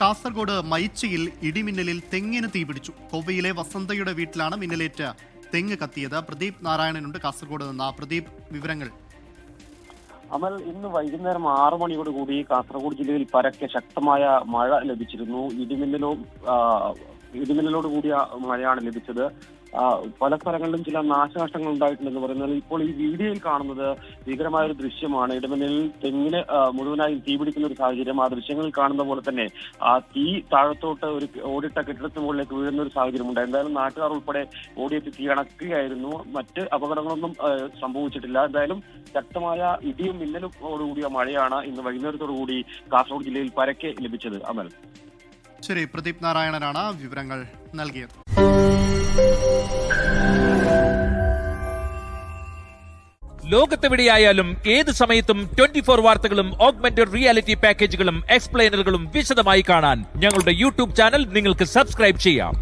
കാസർഗോഡ് മൈച്ചിയിൽ ഇടിമിന്നലിൽ തെങ്ങിന് തീപിടിച്ചു. കൊവ്വയിലെ വസന്തയുടെ വീട്ടിലാണ് മിന്നലേറ്റ് തെങ്ങ് കത്തിയത്. പ്രദീപ് നാരായണനുണ്ട് കാസർഗോഡ് നിന്ന്. പ്രദീപ്, വിവരങ്ങൾ. അമൽ, ഇന്ന് വൈകുന്നേരം 6 മണിയോടുകൂടി കാസർഗോഡ് ജില്ലയിൽ പരക്കെ ശക്തമായ മഴ ലഭിച്ചിരുന്നു. ഇടിമിന്നലോട് കൂടിയ മഴയാണ് ലഭിച്ചത്. പല സ്ഥലങ്ങളിലും ചില നാശനഷ്ടങ്ങൾ ഉണ്ടായിട്ടുണ്ടെന്ന് പറയുന്നത്. ഇപ്പോൾ ഈ വീഡിയോയിൽ കാണുന്നത് ഭീകരമായ ഒരു ദൃശ്യമാണ്. ഇടിമിന്നലിൽ തെങ്ങിന് മുഴുവനായി തീപിടിക്കുന്ന ഒരു സാഹചര്യം. ആ ദൃശ്യങ്ങളിൽ കാണുന്ന പോലെ തന്നെ ആ തീ താഴത്തോട്ട് ഒരു ഓടിട്ട കെട്ടിടത്തിന് മുകളിലേക്ക് വീഴുന്ന ഒരു സാഹചര്യമുണ്ട്. എന്തായാലും നാട്ടുകാർ ഉൾപ്പെടെ ഓടിയെത്തി തീ അണക്കുകയായിരുന്നു. മറ്റ് അപകടങ്ങളൊന്നും സംഭവിച്ചിട്ടില്ല. എന്തായാലും ശക്തമായ ഇടിയും മിന്നലോടുകൂടിയ മഴയാണ് ഇന്ന് വൈകുന്നേരത്തോടുകൂടി കാസർഗോഡ് ജില്ലയിൽ പരക്കെ ലഭിച്ചത്. അമൽ, ശരി, പ്രദീപ് നാരായണനാണ് വിവരങ്ങൾ നൽകിയത്. ലോകത്തെവിടെയായാലും ഏത് സമയത്തും 24 വാർത്തകളും ഓഗ്മെന്റഡ് റിയാലിറ്റി പാക്കേജുകളും എക്സ്പ്ലെയിനറുകളും വിശദമായി കാണാൻ ഞങ്ങളുടെ യൂട്യൂബ് ചാനൽ നിങ്ങൾക്ക് സബ്സ്ക്രൈബ് ചെയ്യാം.